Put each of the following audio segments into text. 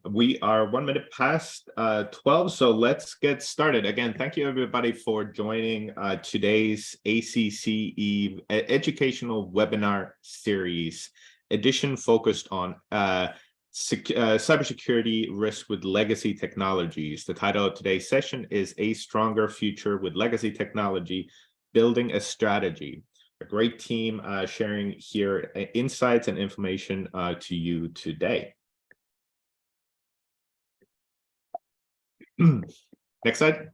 We are 1 minute past 12, so let's get started. Again, thank you everybody for joining today's ACCE educational webinar series edition focused on cybersecurity risk with legacy technologies. The title of today's session is A Stronger Future with Legacy Technology, Building a Strategy. A great team sharing here insights and information to you today. Next slide.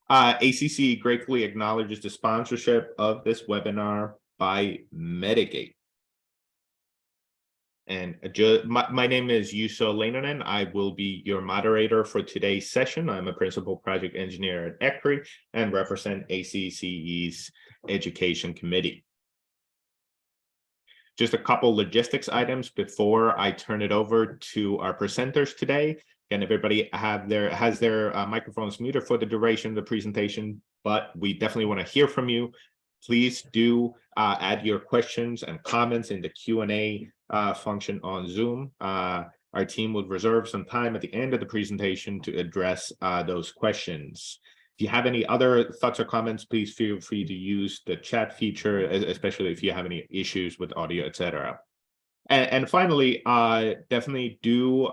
ACC gratefully acknowledges the sponsorship of this webinar by Medigate. And my name is Juuso Leinonen. I will be your moderator for today's session. I'm a principal project engineer at ECRI and represent ACCE's Education Committee. Just a couple logistics items before I turn it over to our presenters today. Again, everybody has their microphones muted for the duration of the presentation, but we definitely want to hear from you. Please do add your questions and comments in the Q&A function on Zoom. Our team will reserve some time at the end of the presentation to address those questions. If you have any other thoughts or comments, please feel free to use the chat feature, especially if you have any issues with audio, etc. And finally, definitely do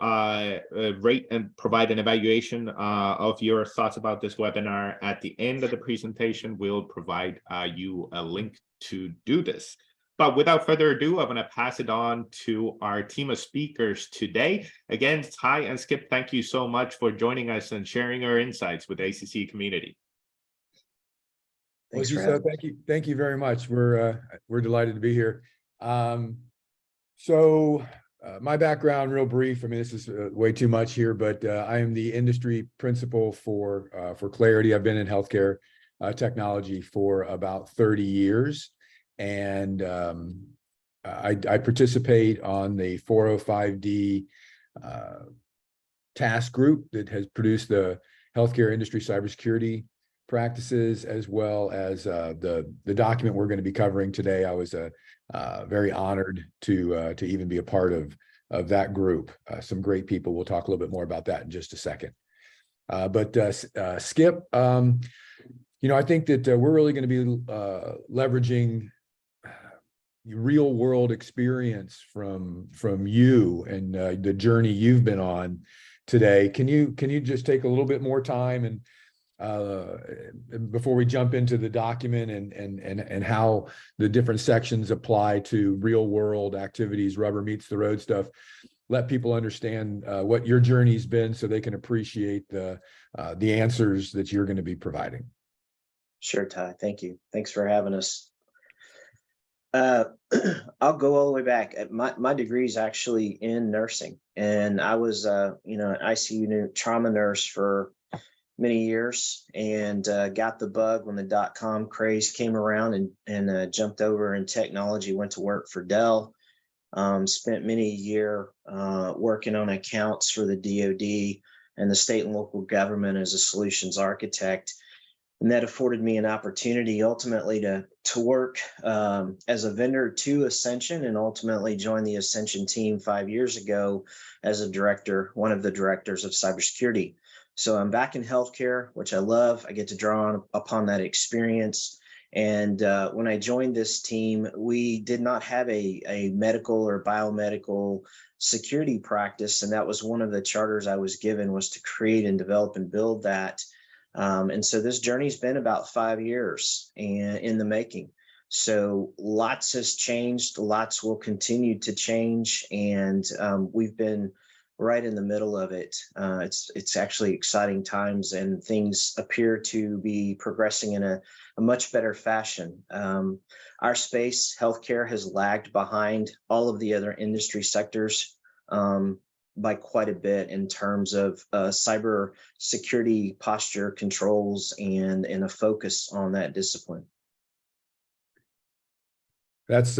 rate and provide an evaluation of your thoughts about this webinar. At the end of the presentation, we'll provide you a link to do this. But without further ado, I'm going to pass it on to our team of speakers today. Again, Ty and Skip, thank you so much for joining us and sharing our insights with the ACC community. Thanks for having us. Thank you very much. We're delighted to be here. My background, real brief. I mean, this is way too much here, but I am the industry principal for Clarity. I've been in healthcare technology for about 30 years. And I participate on the 405D task group that has produced the healthcare industry cybersecurity practices, as well as the document we're going to be covering today. I was very honored to even be a part of that group. Some great people. We'll talk a little bit more about that in just a second. Skip, I think that we're really going to be leveraging real world experience from you and the journey you've been on today. Can you just take a little bit more time and before we jump into the document and how the different sections apply to real world activities, rubber meets the road stuff, let people understand what your journey's been so they can appreciate the answers that you're going to be providing. Sure, Ty. Thank you. Thanks for having us. I'll go all the way back. My degree is actually in nursing, and I was, an ICU trauma nurse for many years, and got the bug when the .com craze came around, and jumped over in technology. Went to work for Dell. Spent many a year working on accounts for the DoD and the state and local government as a solutions architect. And that afforded me an opportunity ultimately to work as a vendor to Ascension, and ultimately join the Ascension team 5 years ago as a director, one of the directors of cybersecurity. So I'm back in healthcare, which I love. I get to draw upon that experience. And when I joined this team, we did not have a medical or biomedical security practice. And that was one of the charters I was given, was to create and develop and build that. And so this journey's been about 5 years in the making. So lots has changed, lots will continue to change, and we've been right in the middle of it. It's actually exciting times, and things appear to be progressing in a much better fashion. Our space, healthcare, has lagged behind all of the other industry sectors by quite a bit in terms of cyber security posture controls and a focus on that discipline. That's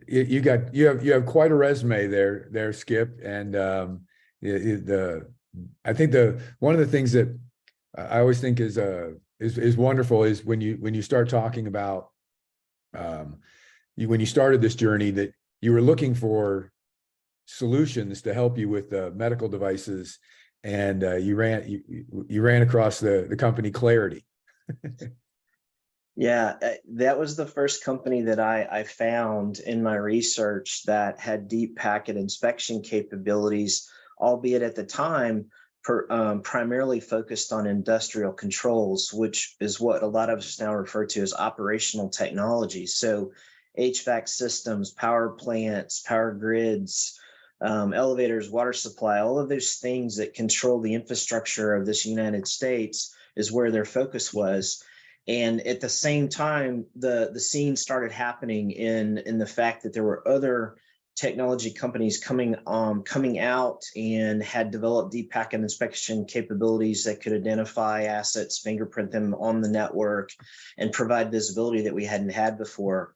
you have quite a resume there, Skip. And I think one of the things that I always think is wonderful is when you start talking about when you started this journey, that you were looking for solutions to help you with medical devices, and you ran across the company Clarity. Yeah, that was the first company that I found in my research that had deep packet inspection capabilities, albeit at the time primarily focused on industrial controls, which is what a lot of us now refer to as operational technology. So HVAC systems, power plants, power grids, elevators, water supply, all of those things that control the infrastructure of this United States is where their focus was. And at the same time, the scene started happening in the fact that there were other technology companies coming out and had developed deep packet inspection capabilities that could identify assets, fingerprint them on the network, and provide visibility that we hadn't had before.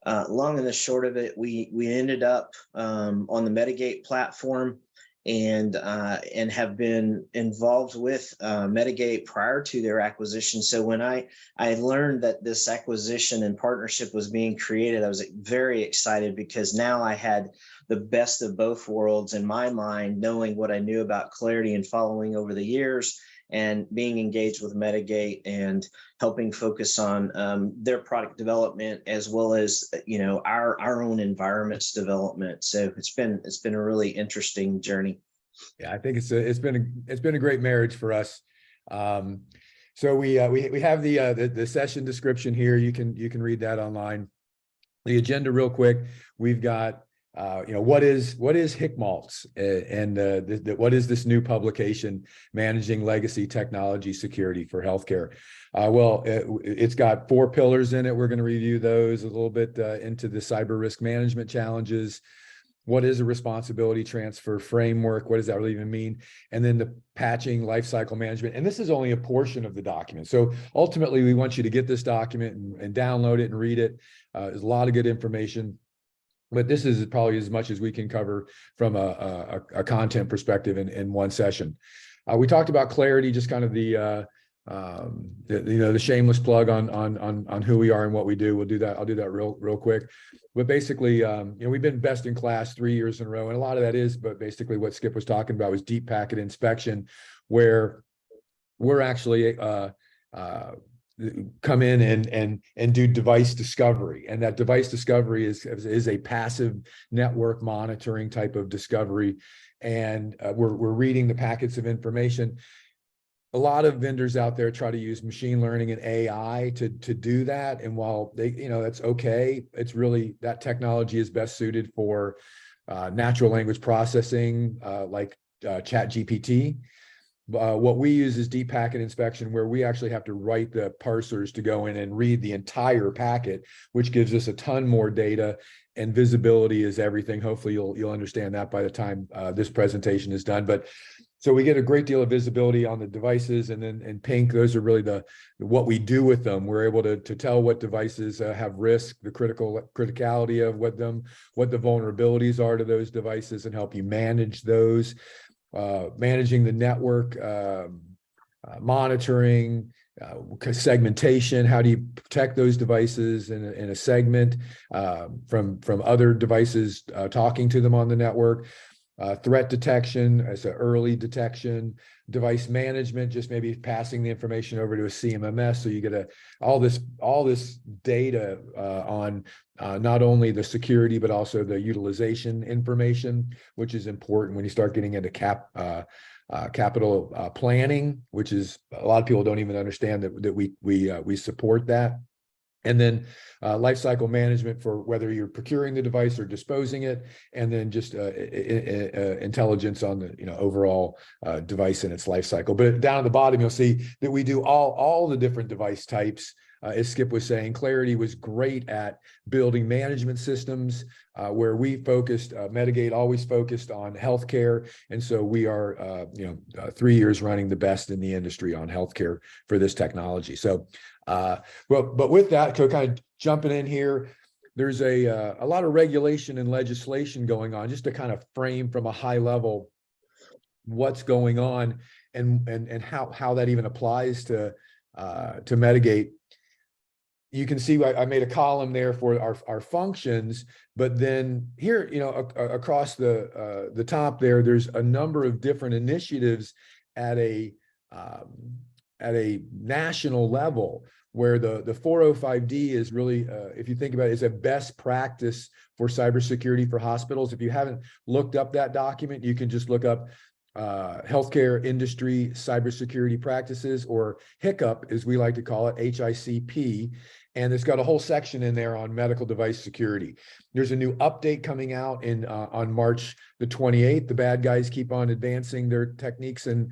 Long and the short of it, we ended up on the Medigate platform, and have been involved with Medigate prior to their acquisition. So when I learned that this acquisition and partnership was being created, I was very excited, because now I had the best of both worlds in my mind, knowing what I knew about Clarity and following over the years, and being engaged with Medigate and helping focus on their product development, as well as, you know, our own environment's development. So it's been a really interesting journey. Yeah, I think it's been a great marriage for us. So we have the session description here. You can read that online. The agenda real quick. We've got what is HIC-MaLTS, and what is this new publication, Managing Legacy Technology Security for Healthcare? It's got 4 pillars in it. We're going to review those a little bit into the cyber risk management challenges. What is a responsibility transfer framework? What does that really even mean? And then the patching lifecycle management. And this is only a portion of the document. So ultimately, we want you to get this document and download it and read it. There's a lot of good information. But this is probably as much as we can cover from a content perspective in one session. We talked about Clarity, just kind of the shameless plug on who we are and what we do. We'll do that. I'll do that real quick. But basically, we've been best in class 3 years in a row, and a lot of that is, but basically what Skip was talking about was deep packet inspection, where we're actually come in and do device discovery, and that device discovery is a passive network monitoring type of discovery, and we're reading the packets of information. A lot of vendors out there try to use machine learning and AI to do that, and while they, that's okay, it's really, that technology is best suited for natural language processing, like ChatGPT. What we use is deep packet inspection, where we actually have to write the parsers to go in and read the entire packet, which gives us a ton more data, and visibility is everything. Hopefully you'll understand that by the time this presentation is done. But so we get a great deal of visibility on the devices, and then in pink, those are really what we do with them. We're able to tell what devices have risk, the criticality of what the vulnerabilities are to those devices, and help you manage those. Managing the network, monitoring, segmentation. How do you protect those devices in a segment from other devices talking to them on the network? Threat detection as an early detection. Device management, just maybe passing the information over to a CMMS, so you get all this data on not only the security but also the utilization information, which is important when you start getting into capital planning, which is, a lot of people don't even understand that we support that. And then lifecycle management for whether you're procuring the device or disposing it, and then just intelligence on the overall device and its lifecycle. But down at the bottom, you'll see that we do all the different device types. As Skip was saying, Clarity was great at building management systems, where we focused, Medigate always focused on healthcare. And so we are, 3 years running the best in the industry on healthcare for this technology. So, but with that, kind of jumping in here, there's a lot of regulation and legislation going on, just to kind of frame from a high level what's going on and how that even applies to Medigate. you can see I made a column there for our functions, but then here, across the top there's a number of different initiatives at a national level, where the 405D is really, if you think about it, is a best practice for cybersecurity for hospitals. If you haven't looked up that document, you can just look up Healthcare Industry Cybersecurity Practices, or HIC-MaLTS, as we like to call it, HICP. And it's got a whole section in there on medical device security. There's a new update coming out on March the 28th. The bad guys keep on advancing their techniques and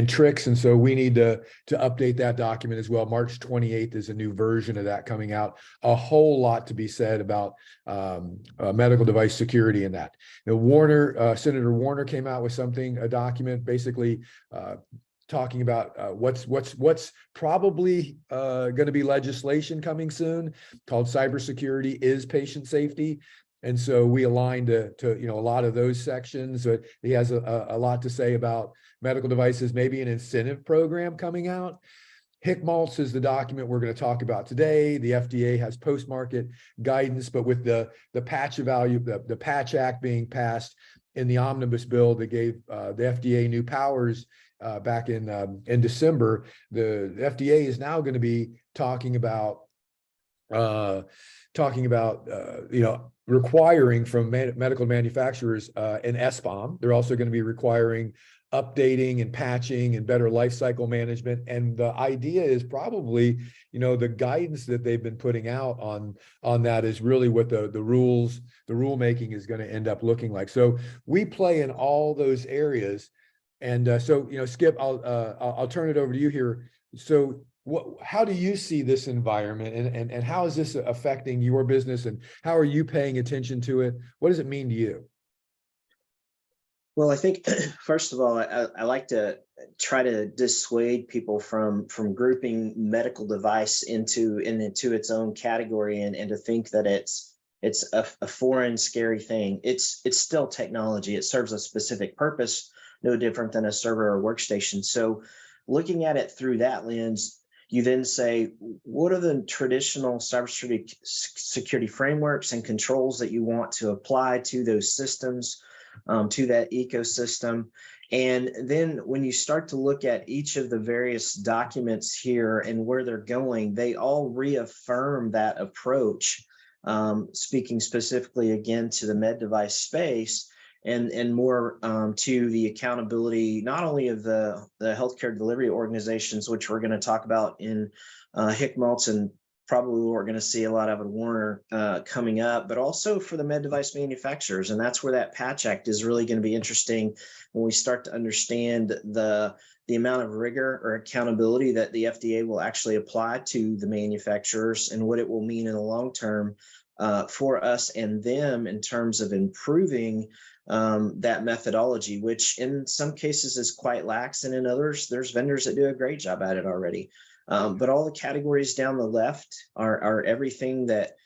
tricks, and so we need to update that document as well. March 28th is a new version of that coming out. A whole lot to be said about medical device security in that. Senator Warner came out with a document basically talking about what's probably going to be legislation coming soon, called Cybersecurity is Patient Safety. And so we aligned to a lot of those sections. He has a lot to say about medical devices, maybe an incentive program coming out. HIC-MaLTS is the document we're going to talk about today. The FDA has post-market guidance, but with the Patch Act being passed in the omnibus bill that gave the FDA new powers back in December, the FDA is now going to be talking about requiring from medical manufacturers an SBOM. They're also going to be requiring updating and patching and better lifecycle management. And the idea is probably, the guidance that they've been putting out on that is really what the rulemaking is going to end up looking like. So we play in all those areas. And Skip, I'll turn it over to you here. So how do you see this environment, and how is this affecting your business, and how are you paying attention to it? What does it mean to you? Well, I think, first of all, I like to try to dissuade people from grouping medical device into its own category, and to think that it's a foreign, scary thing. It's still technology. It serves a specific purpose, no different than a server or workstation. So looking at it through that lens, you then say, what are the traditional cybersecurity frameworks and controls that you want to apply to those systems, to that ecosystem? And then when you start to look at each of the various documents here and where they're going, they all reaffirm that approach, speaking specifically again to the med device space, and more to the accountability, not only of the healthcare delivery organizations, which we're going to talk about in HIC-MaLTS, and probably we're going to see a lot of at Warner coming up, but also for the med device manufacturers. And that's where that Patch Act is really going to be interesting, when we start to understand the amount of rigor or accountability that the FDA will actually apply to the manufacturers, and what it will mean in the long term for us and them in terms of improving that methodology, which in some cases is quite lax, and in others, there's vendors that do a great job at it already. But all the categories down the left are everything that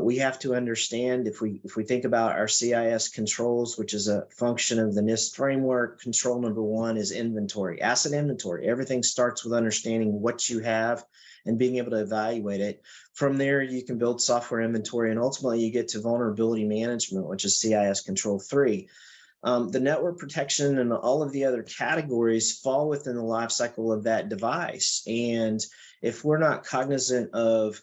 we have to understand. If we think about our CIS controls, which is a function of the NIST framework, control number one is inventory, asset inventory. Everything starts with understanding what you have and being able to evaluate it. From there, you can build software inventory, and ultimately you get to vulnerability management, which is CIS control 3. The network protection and all of the other categories fall within the life cycle of that device. And if we're not cognizant of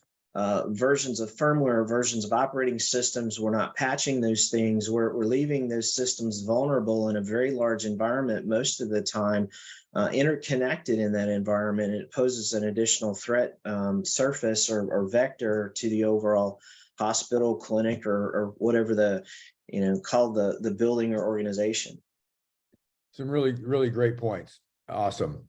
versions of firmware, versions of operating systems, we're not patching those things, we're leaving those systems vulnerable in a very large environment most of the time, interconnected in that environment. It poses an additional threat surface or vector to the overall hospital, clinic, or whatever called the building or organization. Some really, really great points. Awesome.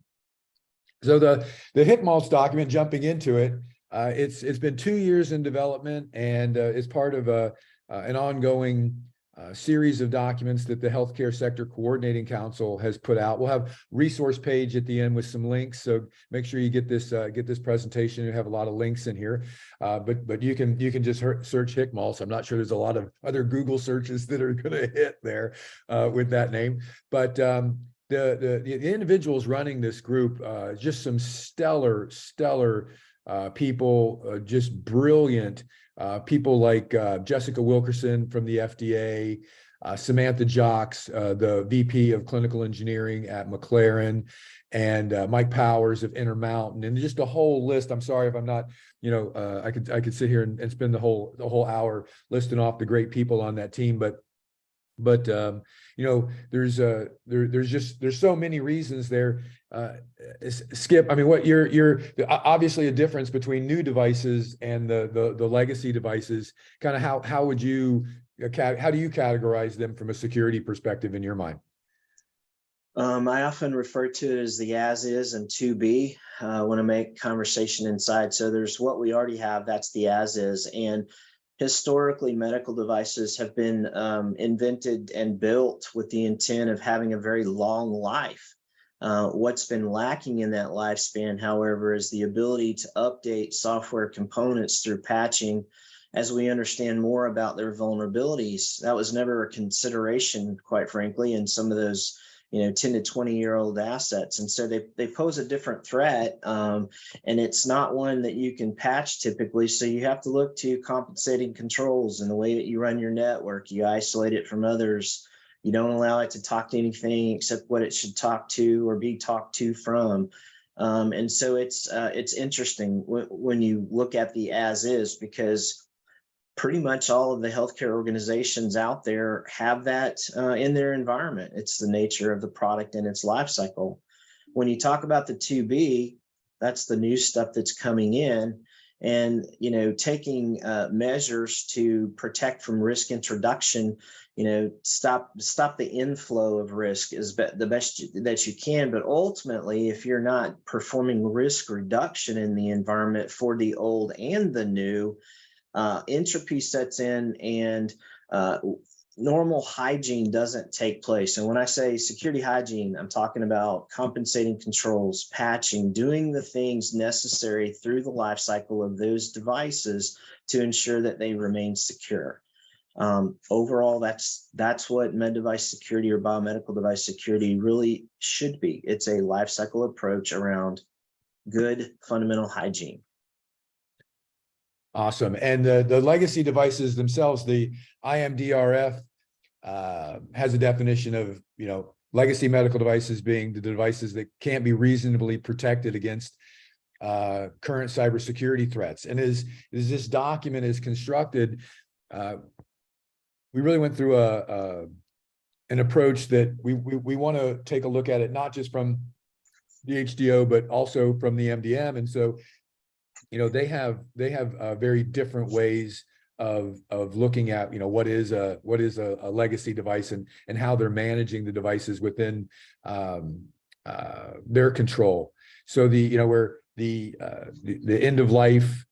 So the HIC-MaLTS document, jumping into it, it's been 2 years in development, and it's part of an ongoing series of documents that the Healthcare Sector Coordinating Council has put out. We'll have resource page at the end with some links, so make sure you get this presentation. You have a lot of links in here, but you can just search HIC-MaLTS. I'm not sure there's a lot of other Google searches that are going to hit there with that name, but the individuals running this group, just some stellar people, just brilliant people like Jessica Wilkerson from the FDA, Samantha Jocks, the VP of Clinical Engineering at McLaren, and Mike Powers of Intermountain, and just a whole list. I'm sorry if I'm not, I could sit here and spend the whole hour listing off the great people on that team, but there's so many reasons there. Skip, I mean, what you're obviously a difference between new devices and the legacy devices. Kind of how would you how do you categorize them from a security perspective in your mind? I often refer to it as the as is and to be when I make conversation inside. So there's what we already have, that's the as is. And historically, medical devices have been invented and built with the intent of having a very long life. What's been lacking in that lifespan, however, is the ability to update software components through patching as we understand more about their vulnerabilities. That was never a consideration, quite frankly, in some of those 10 to 20-year-old assets. And so they pose a different threat, and it's not one that you can patch typically. So you have to look to compensating controls in the way that you run your network. You isolate it from others. You don't allow it to talk to anything except what it should talk to or be talked to from. And so it's interesting when you look at the as is, because pretty much all of the healthcare organizations out there have that in their environment. It's the nature of the product and its life cycle. When you talk about the 2B, that's the new stuff that's coming in, and taking measures to protect from risk introduction. Stop the inflow of risk is the best that you can. But ultimately, if you're not performing risk reduction in the environment for the old and the new, entropy sets in, and normal hygiene doesn't take place. And when I say security hygiene, I'm talking about compensating controls, patching, doing the things necessary through the life cycle of those devices to ensure that they remain secure. Overall, that's what med device security or biomedical device security really should be. It's a life cycle approach around good fundamental hygiene. Awesome. And the legacy devices themselves, the IMDRF has a definition of, legacy medical devices being the devices that can't be reasonably protected against current cybersecurity threats. And as this document is constructed, we really went through an approach that we want to take a look at it, not just from the HDO, but also from the MDM. And so they have very different ways of looking at what is a legacy device and how they're managing the devices within their control. So where the end of life,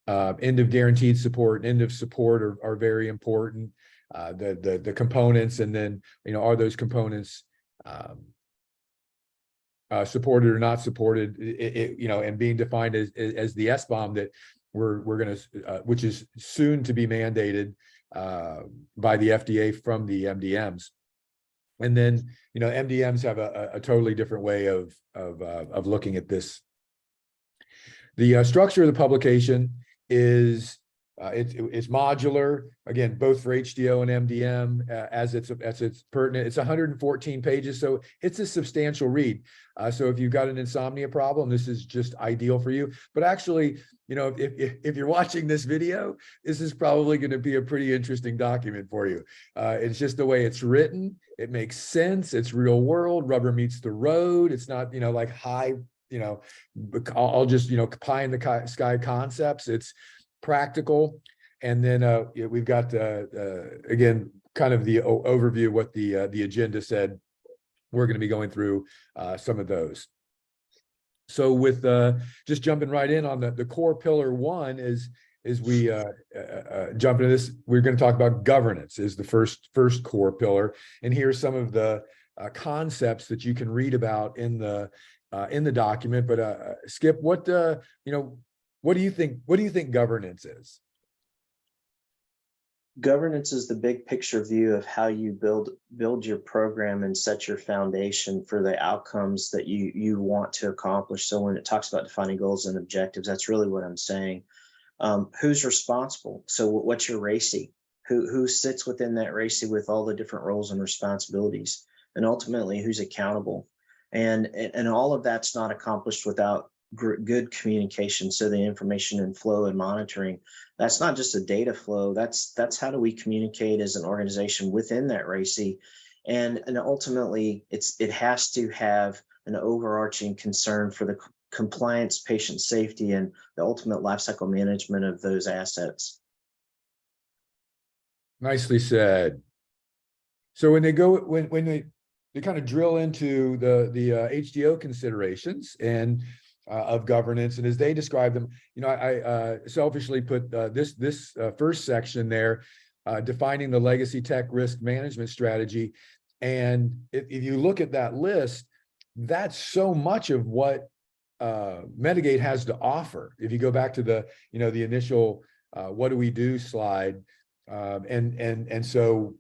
end of guaranteed support, end of support are very important. The components, and then are those components supported or not supported, and being defined as the SBOM that we're going to, which is soon to be mandated by the FDA from the MDMs. And then, MDMs have a totally different way of looking at this. The structure of the publication is it's modular, again, both for HDO and MDM, as it's pertinent. It's 114 pages, so it's a substantial read. So if you've got an insomnia problem, this is just ideal for you. But actually, if you're watching this video, this is probably going to be a pretty interesting document for you. It's just the way it's written. It makes sense. It's real world. Rubber meets the road. It's not, like high, I'll just, pie in the sky concepts. It's practical. And then we've got again, kind of the overview of what the agenda said. We're going to be going through some of those. So with just jumping right in on the core pillar one is we jump into this, we're going to talk about governance is the first core pillar. And here's some of the concepts that you can read about in the document. But Skip, what do you think governance is? Governance is the big picture view of how you build your program and set your foundation for the outcomes that you want to accomplish. So when it talks about defining goals and objectives, that's really what I'm saying. Who's responsible? So what's your RACI? Who sits within that RACI with all the different roles and responsibilities, and ultimately who's accountable? And all of that's not accomplished without good communication. So the information and flow and monitoring, that's not just a data flow. That's how do we communicate as an organization within that RACI, and ultimately it has to have an overarching concern for the compliance, patient safety, and the ultimate lifecycle management of those assets. Nicely said. So when they go, when they kind of drill into the HDO considerations and of governance, and as they describe them, you know, I selfishly put this first section there, defining the legacy tech risk management strategy. And if you look at that list, that's so much of what Medigate has to offer. If you go back to the, you know, the initial what do we do slide, and so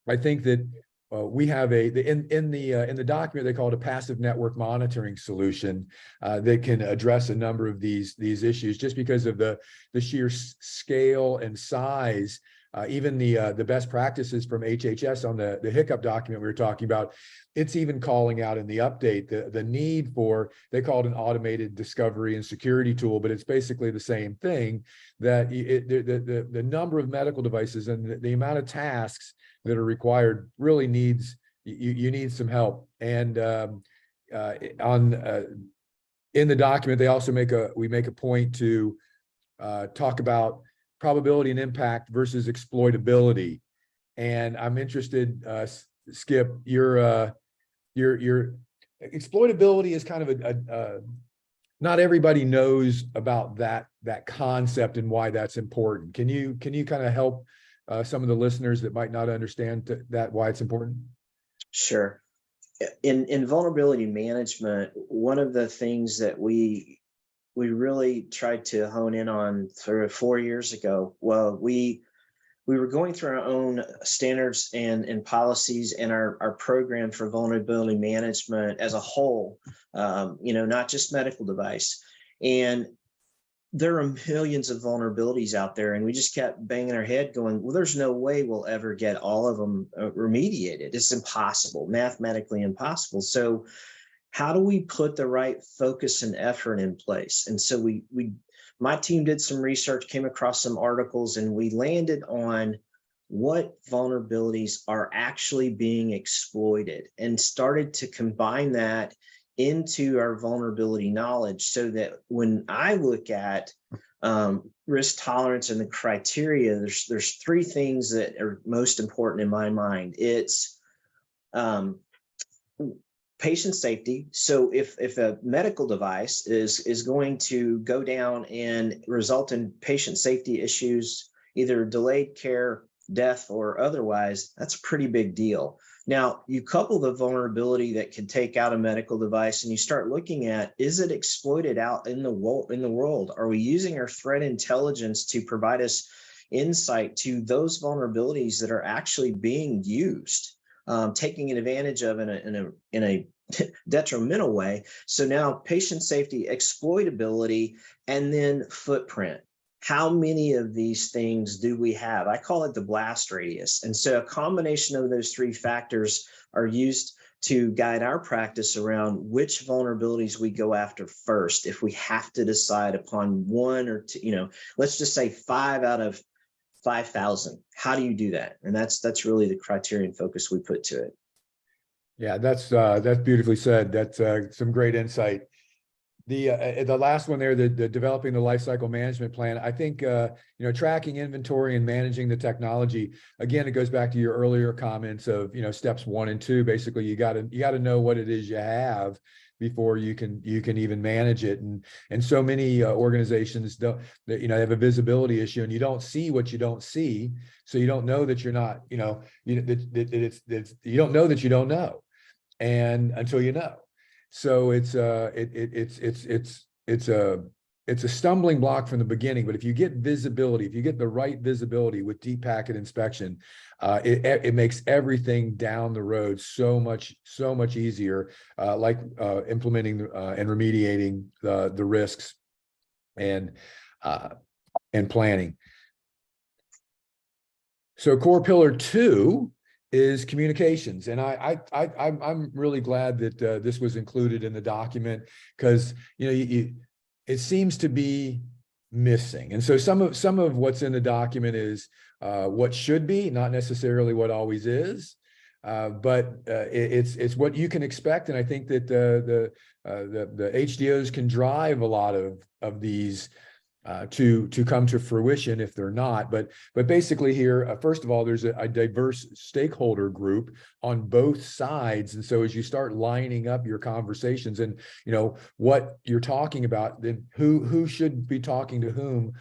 I think that we have in the document, they call it a passive network monitoring solution that can address a number of these issues, just because of the sheer scale and size. Even the best practices from HHS on the HIC-MaLTS document we were talking about, it's even calling out in the update the need for, they call it an automated discovery and security tool, but it's basically the same thing, that the number of medical devices and the amount of tasks that are required really needs, you need some help. And in the document, they also we make a point to talk about probability and impact versus exploitability. And I'm interested, Skip, your exploitability is kind of not everybody knows about that concept and why that's important. Can you kind of help some of the listeners that might not understand that, why it's important? Sure. In vulnerability management, one of the things that we really tried to hone in on 4 years ago, well, we were going through our own standards and policies and our program for vulnerability management as a whole, you know, not just medical device. And there are millions of vulnerabilities out there, and we just kept banging our head going, well, there's no way we'll ever get all of them remediated. It's impossible, mathematically impossible. So how do we put the right focus and effort in place? And so my team did some research, came across some articles, and we landed on what vulnerabilities are actually being exploited, and started to combine that into our vulnerability knowledge, so that when I look at risk tolerance and the criteria, there's three things that are most important in my mind. It's patient safety. So if a medical device is going to go down and result in patient safety issues, either delayed care, death, or otherwise, that's a pretty big deal. Now, you couple the vulnerability that can take out a medical device, and you start looking at, is it exploited out in the world? Are we using our threat intelligence to provide us insight to those vulnerabilities that are actually being used, taking advantage of in a detrimental way? So now patient safety, exploitability, and then footprint. How many of these things do we have? I call it the blast radius. And so a combination of those three factors are used to guide our practice around which vulnerabilities we go after first. If we have to decide upon one or two, you know, let's just say 5 out of 5,000. How do you do that? And that's really the criterion focus we put to it. Yeah, that's beautifully said. That's some great insight. The last one there, the developing the lifecycle management plan. I think you know, tracking inventory and managing the technology. Again, it goes back to your earlier comments of, you know, steps 1 and 2. Basically, you got to know what it is you have before you can even manage it. And so many organizations don't, you know, have a visibility issue, and you don't see what you don't see, so you don't know that you're not, you know, you don't know that you don't know, and until you know. So it's a it's a stumbling block from the beginning, but if you get visibility, if you get the right visibility with deep packet inspection, it makes everything down the road so much easier, like implementing and remediating the risks and planning. So core pillar 2 is communications, and I'm really glad that this was included in the document, because it seems to be missing. And so some of what's in the document is what should be, not necessarily what always is, but it's what you can expect. And I think that the HDOs can drive a lot of these to come to fruition if they're not. But basically here, first of all, there's a diverse stakeholder group on both sides. And so as you start lining up your conversations and what you're talking about, then who should be talking to whom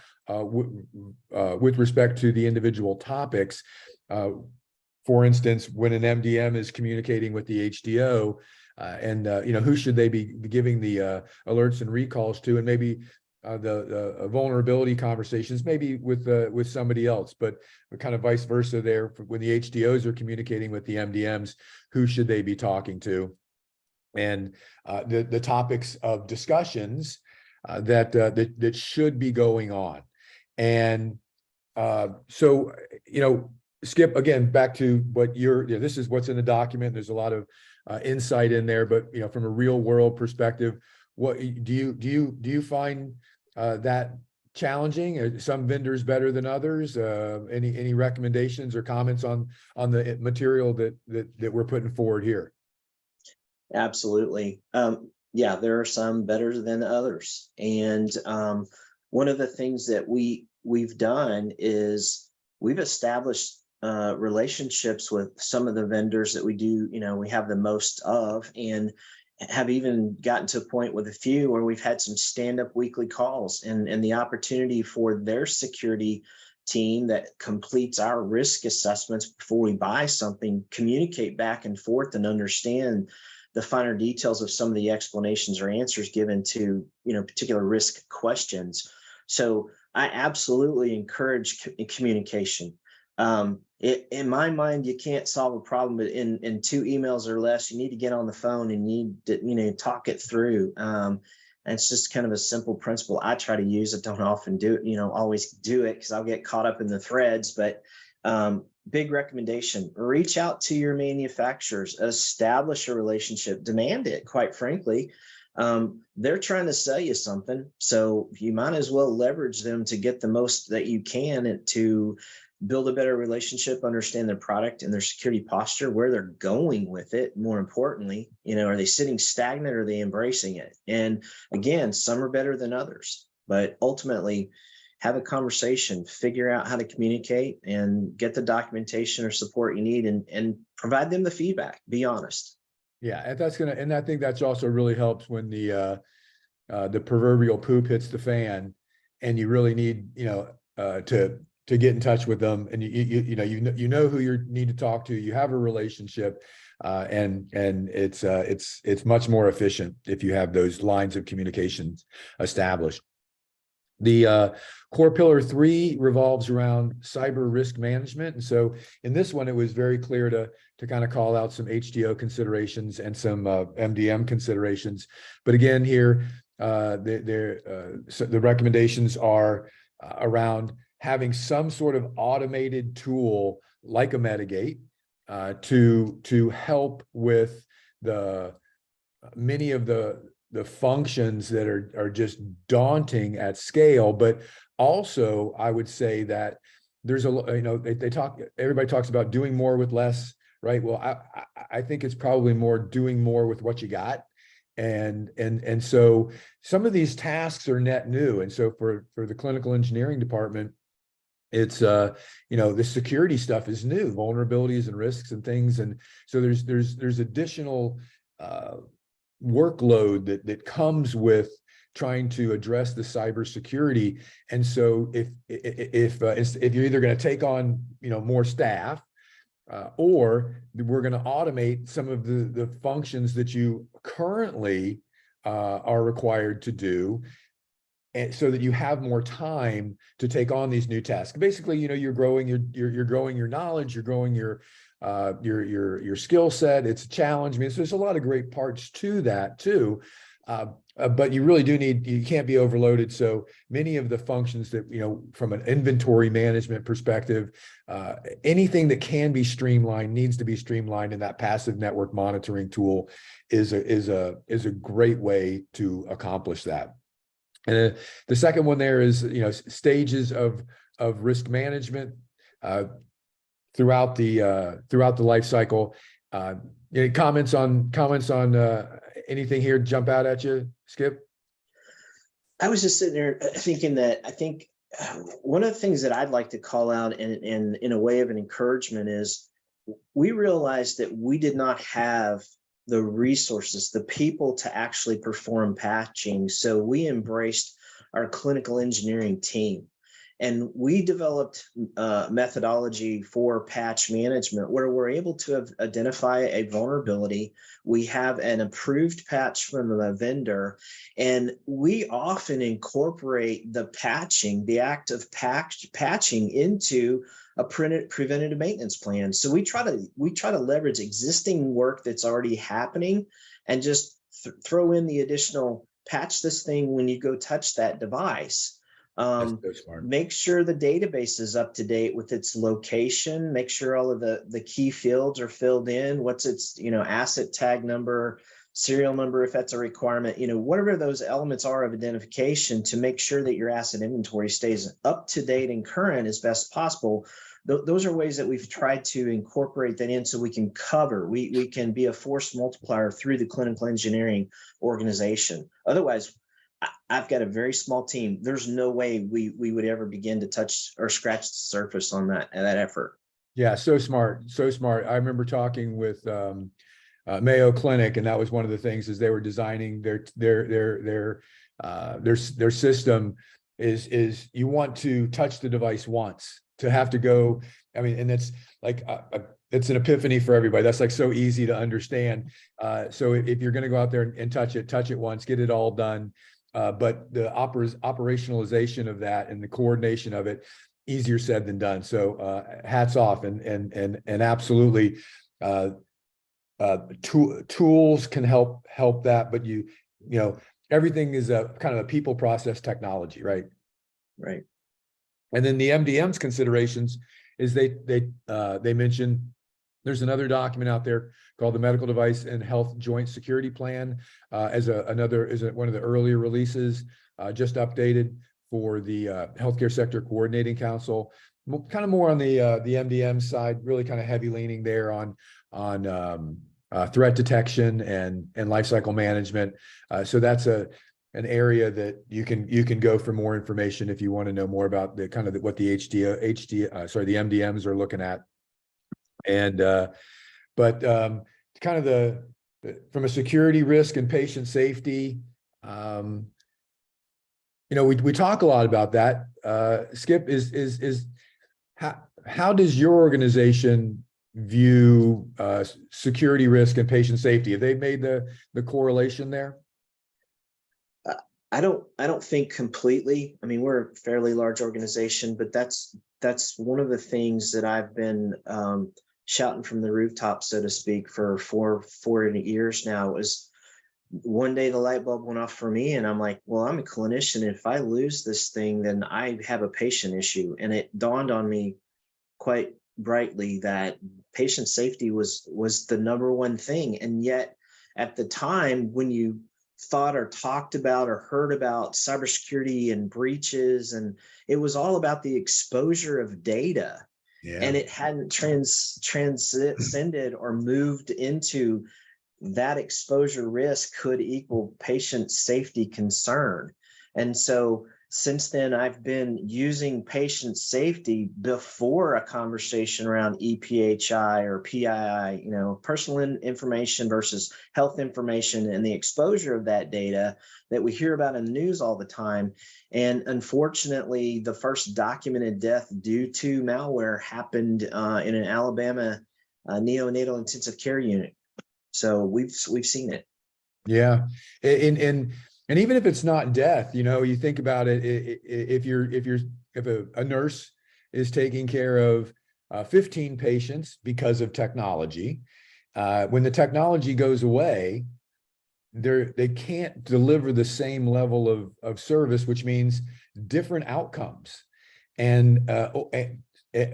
with respect to the individual topics. For instance, when an MDM is communicating with the HDO, and who should they be giving the alerts and recalls to, and maybe the vulnerability conversations maybe with somebody else, but kind of vice versa there. When the HDOs are communicating with the MDMs, who should they be talking to? And the topics of discussions that should be going on. And so, Skip, again, back to what this is what's in the document. There's a lot of insight in there, but from a real world perspective, what do you find that challenging? Are some vendors better than others? Any recommendations or comments on the material that we're putting forward here? Absolutely. Yeah, there are some better than others. And one of the things that we've done is we've established relationships with some of the vendors that we have the most of, and have even gotten to a point with a few where we've had some stand-up weekly calls, and the opportunity for their security team that completes our risk assessments before we buy something, communicate back and forth and understand the finer details of some of the explanations or answers given to particular risk questions. So I absolutely encourage communication. In my mind, you can't solve a problem, but in 2 emails or less, you need to get on the phone and you need to talk it through. And it's just kind of a simple principle I try to use. I don't often do it, always do it, because I'll get caught up in the threads. But big recommendation: reach out to your manufacturers, establish a relationship, demand it. Quite frankly, they're trying to sell you something, so you might as well leverage them to get the most that you can, and to build a better relationship, understand their product and their security posture, where they're going with it. More importantly, are they sitting stagnant, or are they embracing it? And again, some are better than others, but ultimately have a conversation, figure out how to communicate, and get the documentation or support you need, and provide them the feedback. Be honest. Yeah, and I think that's also really helps when the proverbial poop hits the fan, and you really need to get in touch with them, and you know who you need to talk to. You have a relationship, and it's much more efficient if you have those lines of communications established. The core pillar 3 revolves around cyber risk management, and so in this one, it was very clear to kind of call out some HDO considerations and some MDM considerations. But again, here the recommendations are around having some sort of automated tool like a Medigate to help with many of the functions that are just daunting at scale. But also, I would say that there's everybody talks about doing more with less, right? Well, I think it's probably more doing more with what you got. And so some of these tasks are net new. And so for the clinical engineering department, it's the security stuff is new, vulnerabilities and risks and things. And so there's additional workload that comes with trying to address the cybersecurity. And so if you're either going to take on more staff, or we're going to automate some of the functions that you currently are required to do, and so that you have more time to take on these new tasks. Basically, you know, you're growing your knowledge, you're growing your skill set. It's a challenge. I mean, so there's a lot of great parts to that too. But you really do you can't be overloaded. So many of the functions that, you know, from an inventory management perspective, anything that can be streamlined needs to be streamlined. And that passive network monitoring tool is a great way to accomplish that. And the second one there is, you know, stages of risk management throughout the life cycle. Any comments on anything here jump out at you, Skip? I was just sitting there thinking that I think one of the things that I'd like to call out in a way of an encouragement is we realized that we did not have the resources, the people to actually perform patching. So we embraced our clinical engineering team. And we developed methodology for patch management where we're able to identify a vulnerability. We have an approved patch from a vendor, and we often incorporate the patching, the act of patching into a preventative maintenance plan. So we try to leverage existing work that's already happening and just throw in the additional patch this thing when you go touch that device. Make sure the database is up to date with its location, make sure all of the key fields are filled in, what's its, you know, asset tag number, serial number, if that's a requirement, you know, whatever those elements are of identification to make sure that your asset inventory stays up to date and current as best possible. Those are ways that we've tried to incorporate that in so we can cover, we can be a force multiplier through the clinical engineering organization. Otherwise, I've got a very small team. There's no way we would ever begin to touch or scratch the surface on that effort. Yeah, so smart, so smart. I remember talking with Mayo Clinic, and that was one of the things is they were designing their system is you want to touch the device once to have to go. I mean, and it's like it's an epiphany for everybody. That's like so easy to understand. So if you're going to go out there and touch it once, get it all done. But the operationalization of that and the coordination of it, easier said than done. So hats off, and absolutely, tools can help that. But you know, everything is a kind of a people process technology, right? Right. And then the MDMs considerations is they mention there's another document out there called the Medical Device and Health Joint Security Plan as one of the earlier releases, just updated for the Healthcare Sector Coordinating Council. Kind of more on the MDM side, really kind of heavy leaning there on threat detection and lifecycle management. So that's an area that you can go for more information if you want to know more about the kind of what the the MDMs are looking at. And but kind of from a security risk and patient safety, you know, we talk a lot about that. Skip, is how does your organization view security risk and patient safety? Have they made the correlation there? I don't think completely. I mean, we're a fairly large organization, but that's one of the things that I've been shouting from the rooftop, so to speak, for four years now. Is one day the light bulb went off for me, and I'm like, well, I'm a clinician. If I lose this thing, then I have a patient issue. And it dawned on me quite brightly that patient safety was the number one thing. And yet at the time when you thought or talked about or heard about cybersecurity and breaches, and it was all about the exposure of data. Yeah. And it hadn't transcended or moved into that exposure risk could equal patient safety concern. And so since then, I've been using patient safety before a conversation around EPHI or PII, you know, personal information versus health information and the exposure of that data that we hear about in the news all the time. And unfortunately, the first documented death due to malware happened in an Alabama neonatal intensive care unit. So we've seen it. Yeah. And And even if it's not death, you think about it, if a nurse is taking care of 15 patients because of technology, when the technology goes away, they can't deliver the same level of service, which means different outcomes. And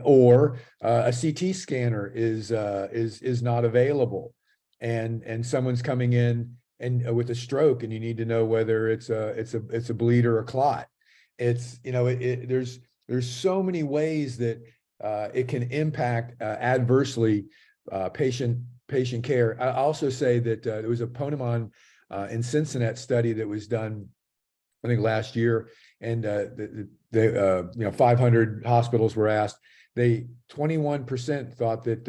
or a CT scanner is not available, and someone's coming in and with a stroke, and you need to know whether it's a bleed or a clot. There's so many ways that it can impact adversely patient care. I also say that there was a Ponemon in Cincinnati study that was done, I think last year, and 500 hospitals were asked. 21% thought that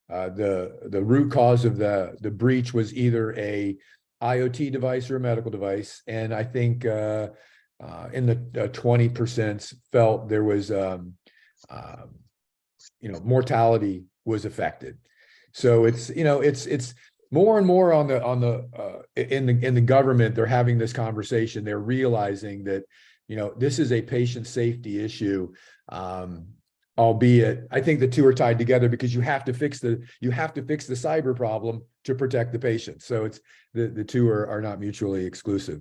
the root cause of the breach was either a IoT device or a medical device, and I think in the 20% felt there was mortality was affected. So it's more and more in the government, they're having this conversation. They're realizing that this is a patient safety issue. Albeit, I think the two are tied together, because you have to fix the cyber problem to protect the patient. So it's the two are not mutually exclusive.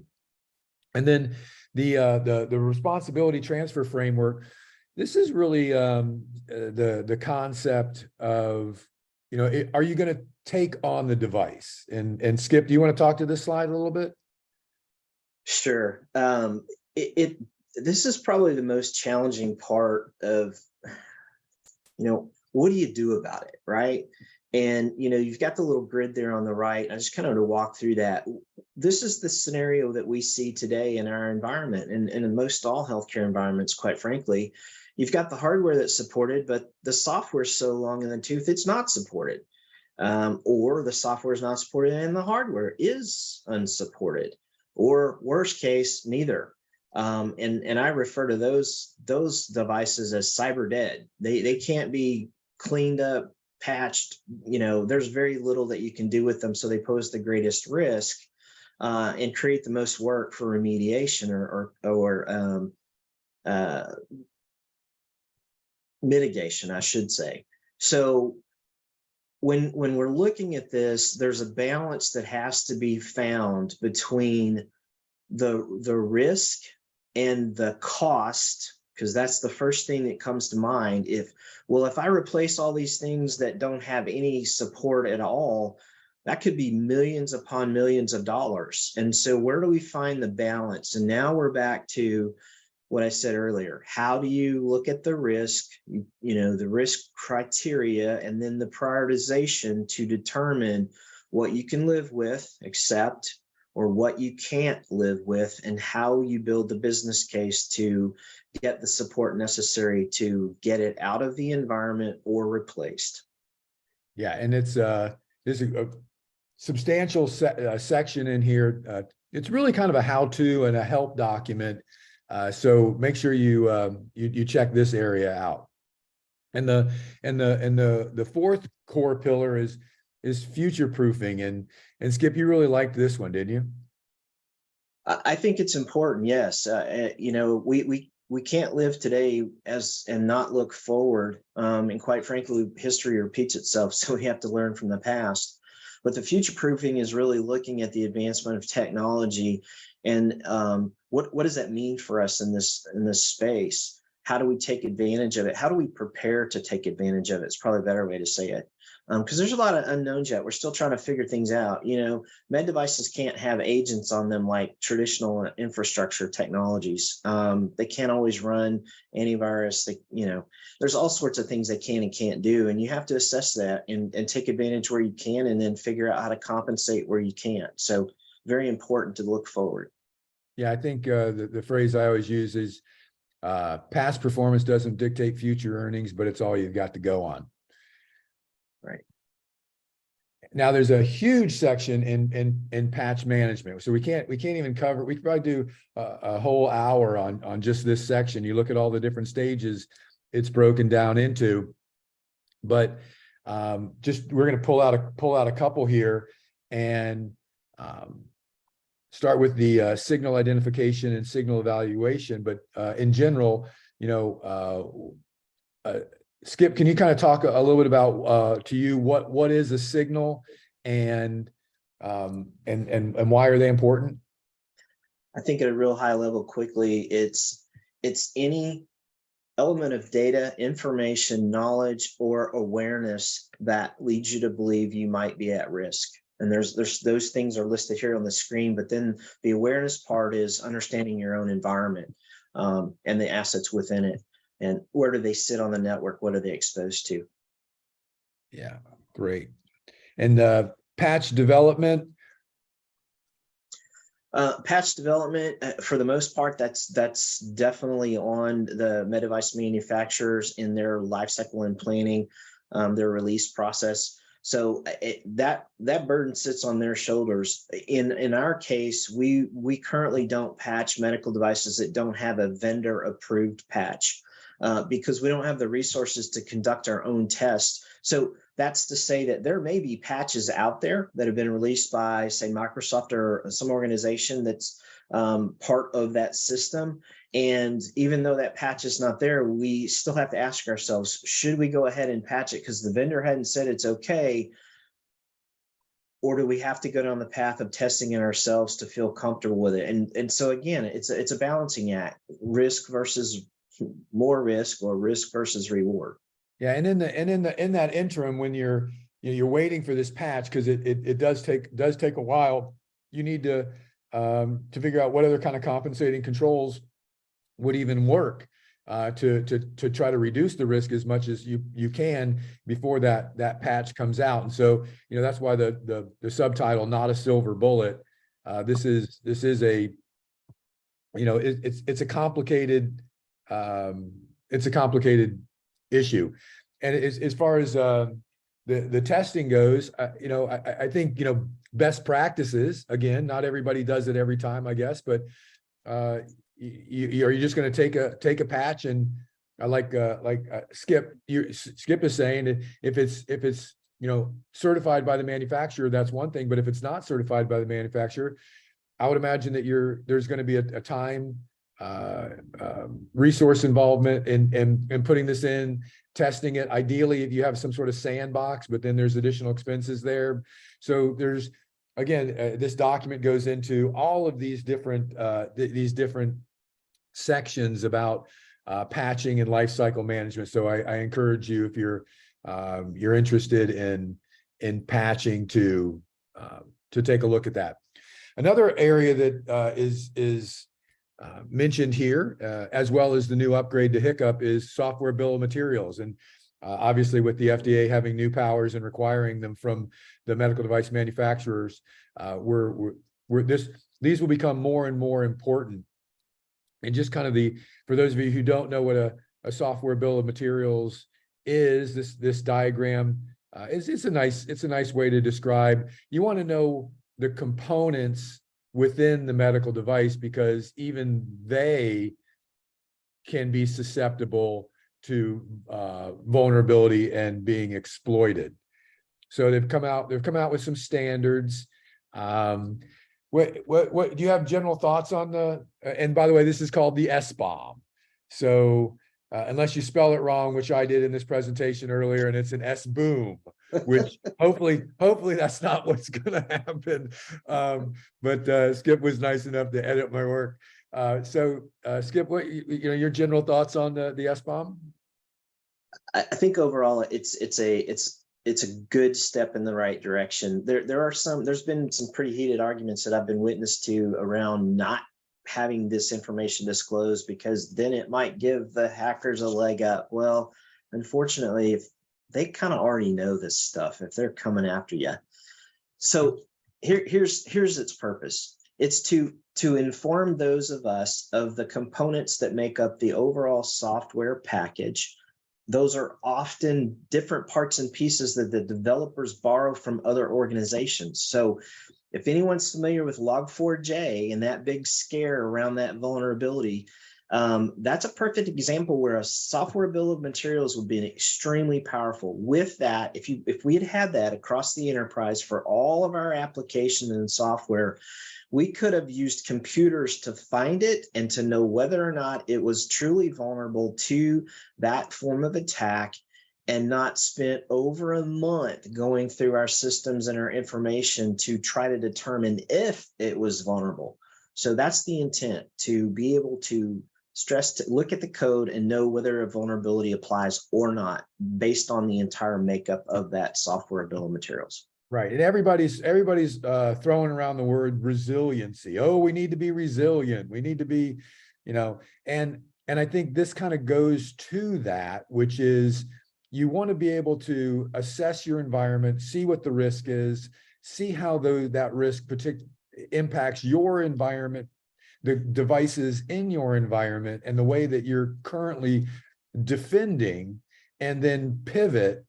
And then the responsibility transfer framework. This is really the concept of are you going to take on the device? And Skip, do you want to talk to this slide a little bit? Sure. This is probably the most challenging part of, what do you do about it, right? And, you've got the little grid there on the right. I just kind of want to walk through that. This is the scenario that we see today in our environment, and in most all healthcare environments, quite frankly. You've got the hardware that's supported, but the software is so long in the tooth, it's not supported. Or the software is not supported and the hardware is unsupported, or worst case, neither. And I refer to those devices as cyber dead. They can't be cleaned up, patched. There's very little that you can do with them, so they pose the greatest risk and create the most work for remediation or mitigation, I should say. So when we're looking at this, there's a balance that has to be found between the risk and the cost, because that's the first thing that comes to mind. If I replace all these things that don't have any support at all, that could be millions upon millions of dollars. And so where do we find the balance? And now we're back to what I said earlier. How do you look at the risk, the risk criteria, and then the prioritization to determine what you can live with, accept, or what you can't live with, and how you build the business case to get the support necessary to get it out of the environment or replaced. Yeah, and there's a substantial section in here. It's really kind of a how-to and a help document. So make sure you check this area out. And the fourth core pillar is future proofing. And Skip, you really liked this one, didn't you? I think it's important. Yes. We can't live today and not look forward. And quite frankly, history repeats itself. So we have to learn from the past. But the future proofing is really looking at the advancement of technology and what does that mean for us in this space? How do we take advantage of it? How do we prepare to take advantage of it? It's probably a better way to say it. Because there's a lot of unknowns yet. We're still trying to figure things out. Med devices can't have agents on them like traditional infrastructure technologies. They can't always run antivirus. There's all sorts of things they can and can't do. And you have to assess that and take advantage where you can, and then figure out how to compensate where you can't. So very important to look forward. Yeah, I think the phrase I always use is past performance doesn't dictate future earnings, but it's all you've got to go on. Right. Now there's a huge section in patch management. So we can't even cover, we could probably do a whole hour on just this section. You look at all the different stages it's broken down into, but we're going to pull out a couple here. And start with the signal identification and signal evaluation, but in general, Skip, can you kind of talk a little bit about to you what is a signal and why are they important? I think at a real high level, quickly, it's any element of data, information, knowledge, or awareness that leads you to believe you might be at risk. And there's those things are listed here on the screen, but then the awareness part is understanding your own environment and the assets within it. And where do they sit on the network? What are they exposed to? Yeah, great. And patch development? Patch development, for the most part, that's definitely on the med device manufacturers in their lifecycle and planning, their release process. So that burden sits on their shoulders. In our case, we currently don't patch medical devices that don't have a vendor approved patch. Because we don't have the resources to conduct our own tests. So that's to say that there may be patches out there that have been released by, say, Microsoft or some organization that's part of that system. And even though that patch is not there, we still have to ask ourselves, should we go ahead and patch it because the vendor hadn't said it's okay? Or do we have to go down the path of testing it ourselves to feel comfortable with it? And so again, it's a balancing act, risk versus more risk, or risk versus reward. Yeah, and in that interim, when you're waiting for this patch, because it does take a while, you need to figure out what other kind of compensating controls would even work to try to reduce the risk as much as you can before that patch comes out. And so that's why the subtitle, not a silver bullet. This is a it's a complicated. It's a complicated issue. And as far as the testing goes, I think, best practices, again, not everybody does it every time, I guess, but are you just going to take a patch and Skip is saying, if it's certified by the manufacturer, that's one thing, but if it's not certified by the manufacturer, I would imagine that there's going to be a time resource involvement in putting this in, testing it. Ideally, if you have some sort of sandbox, but then there's additional expenses there. So there's, again, this document goes into all of these different sections about patching and lifecycle management. So I encourage you, if you're interested in patching, to take a look at that. Another area that is mentioned here, as well as the new upgrade to HIC-Up, is software bill of materials. And obviously, with the FDA having new powers and requiring them from the medical device manufacturers, these will become more and more important. And just kind of for those of you who don't know what a software bill of materials is, this diagram it's a nice way to describe. You want to know the components within the medical device, because even they can be susceptible to vulnerability and being exploited. So they've come out with some standards. What do you have general thoughts on and by the way, this is called the SBOM. So unless you spell it wrong, which I did in this presentation earlier, and it's an S-boom, which hopefully that's not what's going to happen. But Skip was nice enough to edit my work. So Skip, what your general thoughts on the SBOM? I think overall it's a good step in the right direction. There's been some pretty heated arguments that I've been witness to around not having this information disclosed, because then it might give the hackers a leg up. Well, unfortunately, if they kind of already know this stuff, if they're coming after you. So here's its purpose. It's to inform those of us of the components that make up the overall software package. Those are often different parts and pieces that the developers borrow from other organizations. So if anyone's familiar with Log4j and that big scare around that vulnerability, That's a perfect example where a software bill of materials would be extremely powerful. With that, if we had had that across the enterprise for all of our applications and software, we could have used computers to find it and to know whether or not it was truly vulnerable to that form of attack, and not spent over a month going through our systems and our information to try to determine if it was vulnerable. So that's the intent, to be able to look at the code and know whether a vulnerability applies or not based on the entire makeup of that software bill of materials. Right. And everybody's throwing around the word resiliency. Oh, we need to be resilient. We need to be, and I think this kind of goes to that, which is you want to be able to assess your environment, see what the risk is, see how that risk impacts your environment, the devices in your environment, and the way that you're currently defending, and then pivot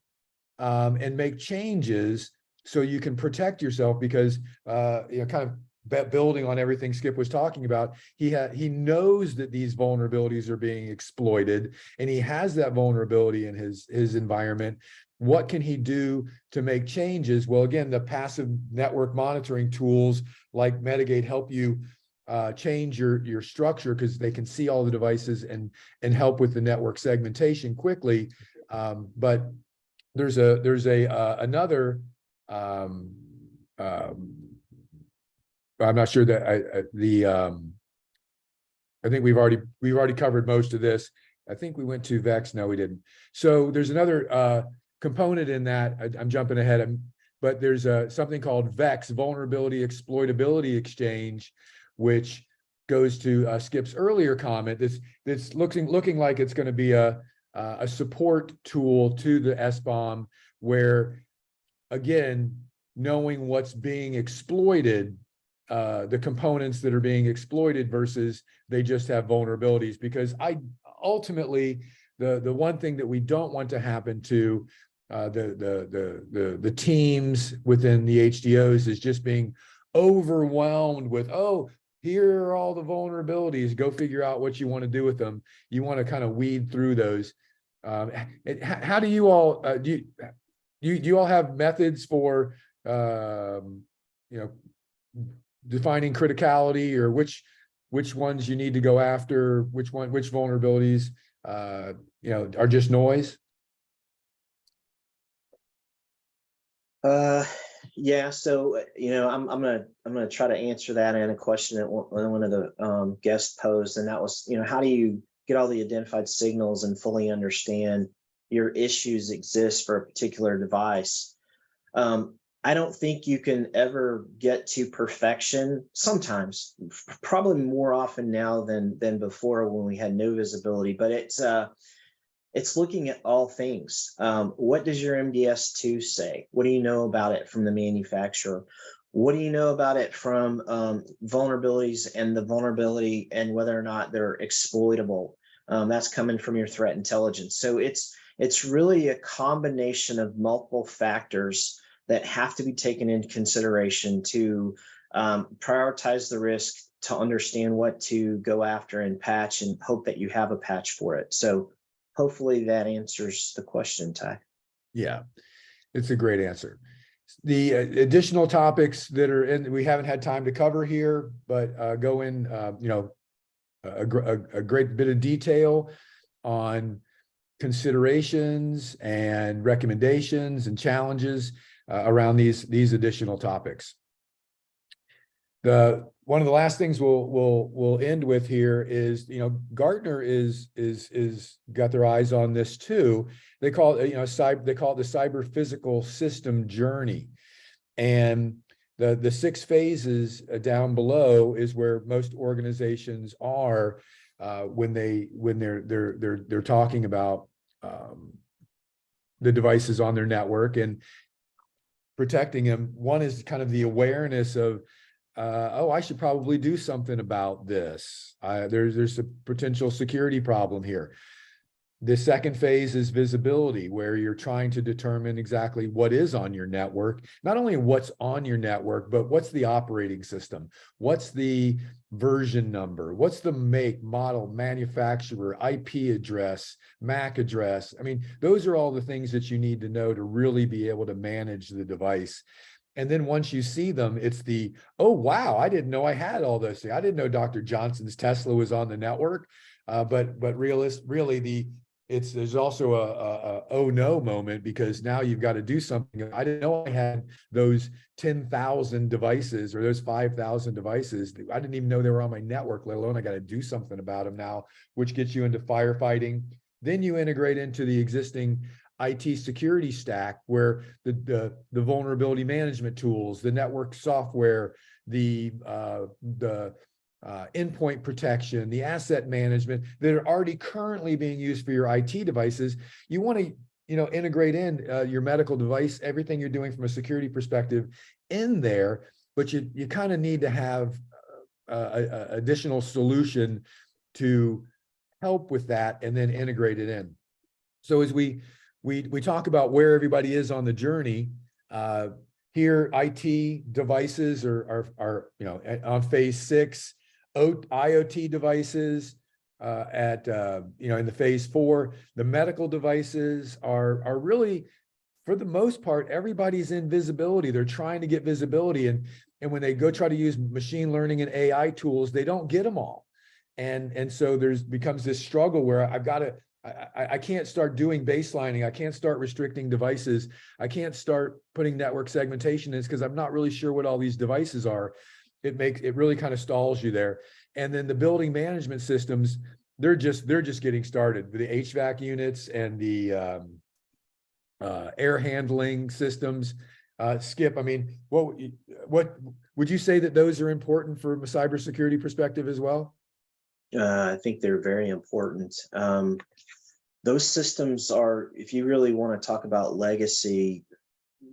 and make changes so you can protect yourself. Because kind of building on everything Skip was talking about, he knows that these vulnerabilities are being exploited, and he has that vulnerability in his environment. What can he do to make changes? Well, again, the passive network monitoring tools like Metigate help you change your structure, because they can see all the devices and help with the network segmentation quickly. But there's another I'm not sure that I think we've already covered most of this. I think we went to VEX. No, we didn't. So there's another component in that. I'm jumping ahead, but there's something called VEX, Vulnerability Exploitability Exchange, which goes to Skip's earlier comment. This looking like it's going to be a support tool to the SBOM, where, again, knowing what's being exploited, the components that are being exploited versus they just have vulnerabilities. Because ultimately the one thing that we don't want to happen to the teams within the HDOs is just being overwhelmed with, oh, here are all the vulnerabilities, go figure out what you want to do with them. You want to kind of weed through those. How do you all do you all have methods for defining criticality, or which ones you need to go after, which vulnerabilities are just noise? Yeah, so I'm gonna try to answer that and a question that one of the guests posed, and that was, how do you get all the identified signals and fully understand your issues exist for a particular device? I don't think you can ever get to perfection. Sometimes, probably more often now than before when we had no visibility, but it's looking at all things. What does your MDS2 say? What do you know about it from the manufacturer? What do you know about it from vulnerabilities and the vulnerability and whether or not they're exploitable? That's coming from your threat intelligence. So it's really a combination of multiple factors that have to be taken into consideration to prioritize the risk, to understand what to go after and patch, and hope that you have a patch for it. So hopefully that answers the question, Ty. Yeah, it's a great answer. The additional topics that are in, we haven't had time to cover here, but go in, a great bit of detail on considerations and recommendations and challenges around these additional topics. One of the last things we'll end with here is, Gartner is got their eyes on this too. They call it, they call it the cyber physical system journey, and the 6 phases down below is where most organizations are when they're talking about the devices on their network and protecting them. One is kind of the awareness of, oh, I should probably do something about this. There's a potential security problem here. The second phase is visibility, where you're trying to determine exactly what is on your network, not only what's on your network, but what's the operating system, what's the version number, what's the make, model, manufacturer, IP address, MAC address. I mean, those are all the things that you need to know to really be able to manage the device. And then once you see them, it's the, oh, wow, I didn't know I had all those things. I didn't know Dr. Johnson's Tesla was on the network. But really there's also a oh no moment, because now you've got to do something. I didn't know I had those 10,000 devices or those 5,000 devices. I didn't even know they were on my network, let alone I got to do something about them now, which gets you into firefighting. Then you integrate into the existing IT security stack, where the vulnerability management tools, the network software, the endpoint protection, the asset management that are already currently being used for your IT devices. You want to, integrate in your medical device, everything you're doing from a security perspective in there, but you kind of need to have a additional solution to help with that and then integrate it in. So as we talk about where everybody is on the journey, here IT devices are on phase 6. IoT devices in the phase 4. The medical devices are really, for the most part, everybody's in visibility. They're trying to get visibility, and when they go try to use machine learning and AI tools, they don't get them all, and so becomes this struggle where I can't start doing baselining. I can't start restricting devices. I can't start putting network segmentation in, because I'm not really sure what all these devices are. It really kind of stalls you there. And then the building management systems, they're just getting started. The HVAC units and the air handling systems. Skip, I mean, what would you say that those are important from a cybersecurity perspective as well? I think they're very important. Those systems are, if you really want to talk about legacy,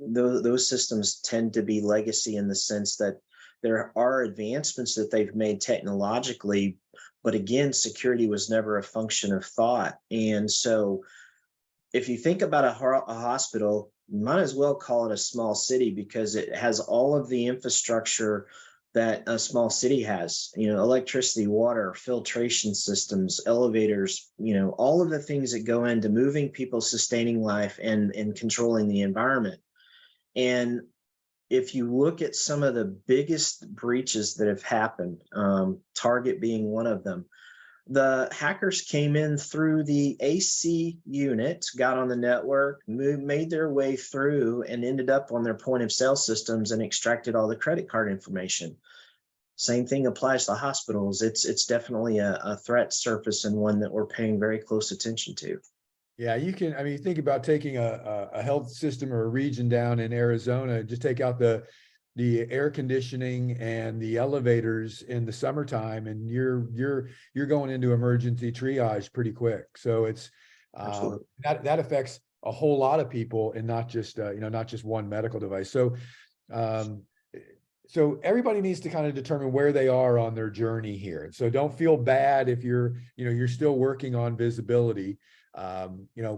those systems tend to be legacy in the sense that there are advancements that they've made technologically, but again, security was never a function of thought. And so if you think about a hospital, you might as well call it a small city, because it has all of the infrastructure that a small city has, electricity, water, filtration systems, elevators, all of the things that go into moving people, sustaining life, and controlling the environment. And if you look at some of the biggest breaches that have happened, Target being one of them, the hackers came in through the AC unit, got on the network, made their way through, and ended up on their point of sale systems and extracted all the credit card information. Same thing applies to hospitals. It's definitely a threat surface, and one that we're paying very close attention to. Yeah, you think about taking a health system or a region down in Arizona, just take out the air conditioning and the elevators in the summertime, and you're going into emergency triage pretty quick. So it's that affects a whole lot of people, and not just one medical device. So so everybody needs to kind of determine where they are on their journey here. So don't feel bad if you're still working on visibility. You're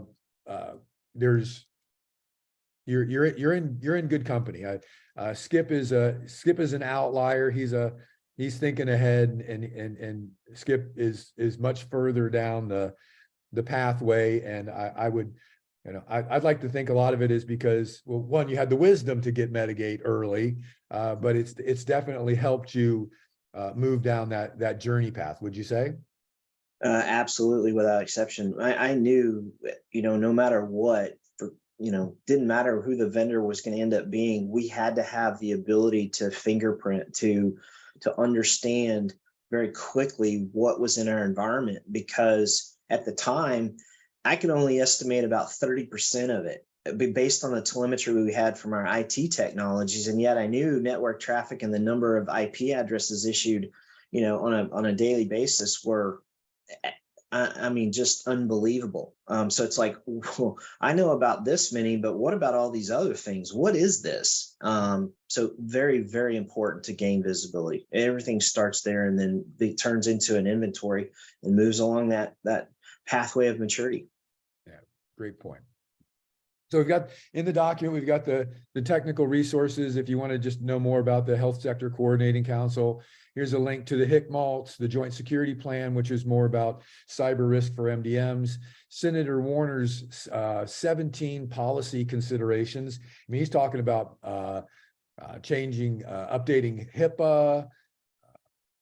in good company. Skip is an outlier. He's thinking ahead, and Skip is much further down the pathway. And I'd like to think a lot of it is because, well, one, you had the wisdom to get Medigate early, but it's definitely helped you move down that journey path. Would you say? Absolutely, without exception. I knew, no matter what, didn't matter who the vendor was going to end up being, we had to have the ability to fingerprint, to understand very quickly what was in our environment, because at the time, I could only estimate about 30% of it based on the telemetry we had from our IT technologies. And yet I knew network traffic and the number of IP addresses issued, on a daily basis were, just unbelievable. So it's like, well, I know about this many, but what about all these other things? What is this? So very, very important to gain visibility. Everything starts there, and then it turns into an inventory and moves along that pathway of maturity. Great point. So we've got in the document, we've got the technical resources. If you want to just know more about the Health Sector Coordinating Council, here's a link to the HIC-MaLTS, the Joint Security Plan, which is more about cyber risk for MDMs. Senator Warner's 17 policy considerations. I mean, he's talking about updating HIPAA,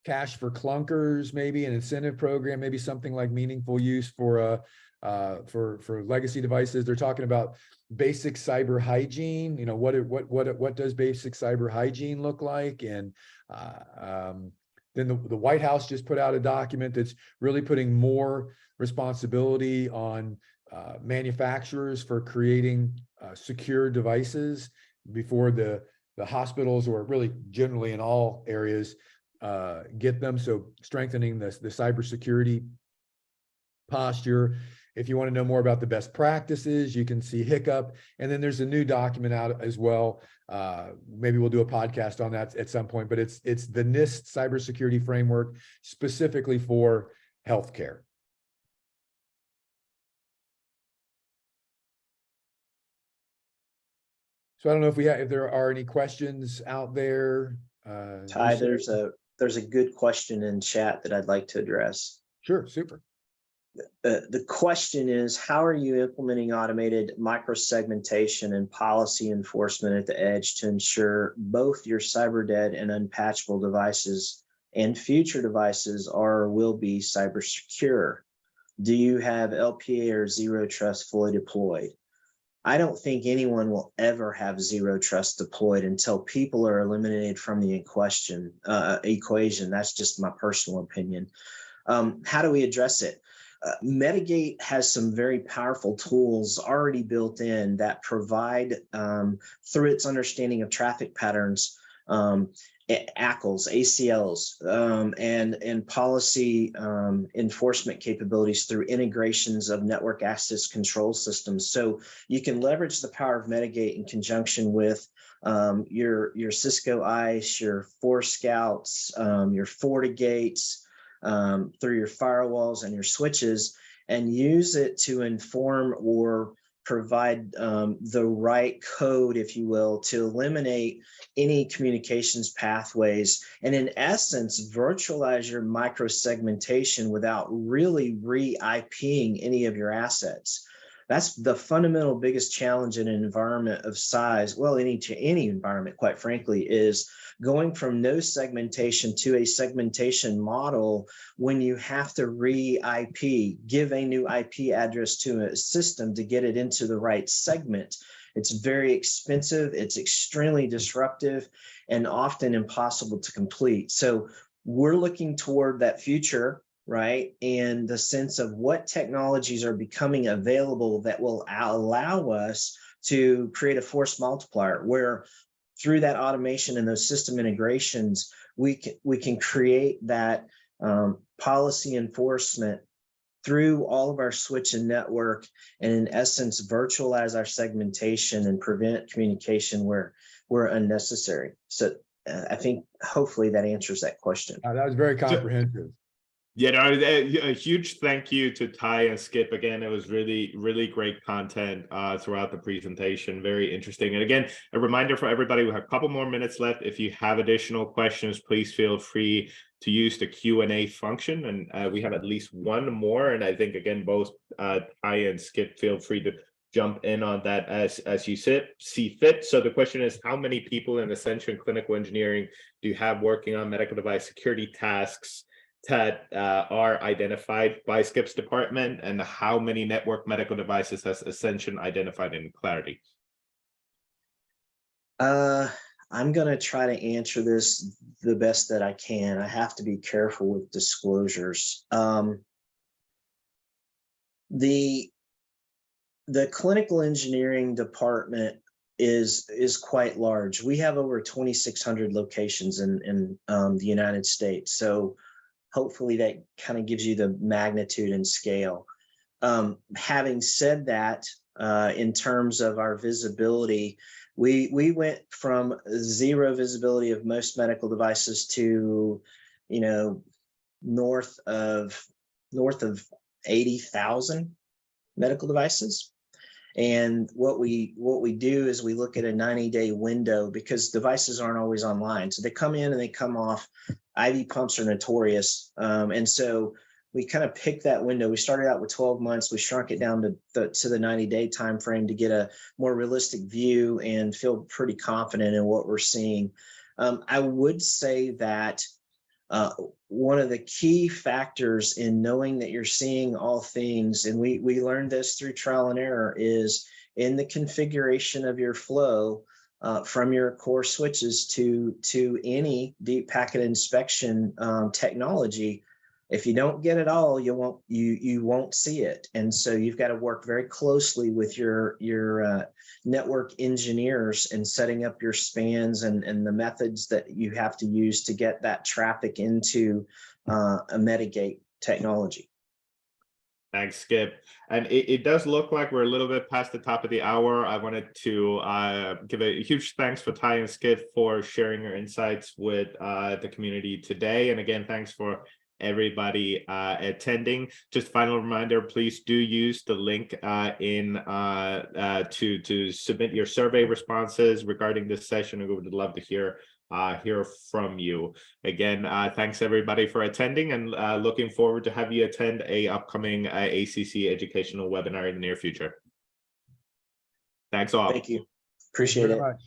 cash for clunkers, maybe an incentive program, maybe something like meaningful use for legacy devices. They're talking about basic cyber hygiene. You know, what does basic cyber hygiene look like? And then the White House just put out a document that's really putting more responsibility on manufacturers for creating secure devices before the hospitals, or really generally in all areas, get them. So strengthening the cybersecurity posture. If you want to know more about the best practices, you can see Hiccup. And then there's a new document out as well. Maybe we'll do a podcast on that at some point, but it's the NIST cybersecurity framework specifically for healthcare. So I don't know if there are any questions out there. Ty, there's a good question in chat that I'd like to address. Sure, super. The question is, how are you implementing automated microsegmentation and policy enforcement at the edge to ensure both your cyber dead and unpatchable devices and future devices are or will be cyber secure? Do you have LPA or zero trust fully deployed? I don't think anyone will ever have zero trust deployed until people are eliminated from the equation. That's just my personal opinion. How do we address it? Medigate has some very powerful tools already built in that provide, through its understanding of traffic patterns, ACLs, ACLs, and policy enforcement capabilities through integrations of network access control systems. So you can leverage the power of Medigate in conjunction with your Cisco ICE, your Forescouts, your FortiGates, through your firewalls and your switches, and use it to inform or provide the right code, if you will, to eliminate any communications pathways, and in essence, virtualize your microsegmentation without really re-IPing any of your assets. That's the fundamental biggest challenge in an environment of size. Well, any environment, quite frankly, is going from no segmentation to a segmentation model when you have to re-IP, give a new IP address to a system to get it into the right segment. It's very expensive, it's extremely disruptive, and often impossible to complete. So we're looking toward that future, right? And the sense of what technologies are becoming available that will allow us to create a force multiplier, where through that automation and those system integrations, we can create that policy enforcement through all of our switch and network, and in essence, virtualize our segmentation and prevent communication where unnecessary. So I think hopefully that answers that question. That was very comprehensive. Yeah, no, a huge thank you to Ty and Skip. Again, it was really, really great content throughout the presentation. Very interesting. And again, a reminder for everybody, we have a couple more minutes left. If you have additional questions, please feel free to use the Q&A function. And we have at least one more. And I think, again, both Ty and Skip, feel free to jump in on that as you see fit. So the question is, how many people in Ascension Clinical Engineering do you have working on medical device security tasks that are identified by Skip's department, and how many network medical devices has Ascension identified in Clarity? I'm going to try to answer this the best that I can. I have to be careful with disclosures. The clinical engineering department is quite large. We have over 2,600 locations in the United States. So hopefully that kind of gives you the magnitude and scale. Having said that, in terms of our visibility, we went from zero visibility of most medical devices to, north of 80,000 medical devices. And what we do is we look at a 90-day window, because devices aren't always online. So they come in and they come off. IV pumps are notorious. And so we kind of picked that window. We started out with 12 months. We shrunk it down to the 90-day time frame to get a more realistic view and feel pretty confident in what we're seeing. I would say that one of the key factors in knowing that you're seeing all things, and we learned this through trial and error, is in the configuration of your flow from your core switches to any deep packet inspection technology. If you don't get it all, you won't see it. And so you've got to work very closely with your network engineers in setting up your spans and the methods that you have to use to get that traffic into a Medigate technology. Thanks, Skip. And it does look like we're a little bit past the top of the hour. I wanted to give a huge thanks for Ty and Skip for sharing your insights with the community today. And again, thanks for everybody attending. Just final reminder, please do use the link to submit your survey responses regarding this session. We would love to hear from you. Again, thanks everybody for attending, and looking forward to have you attend a upcoming ACC educational webinar in the near future. Thanks all. Thank you. Appreciate it. Much.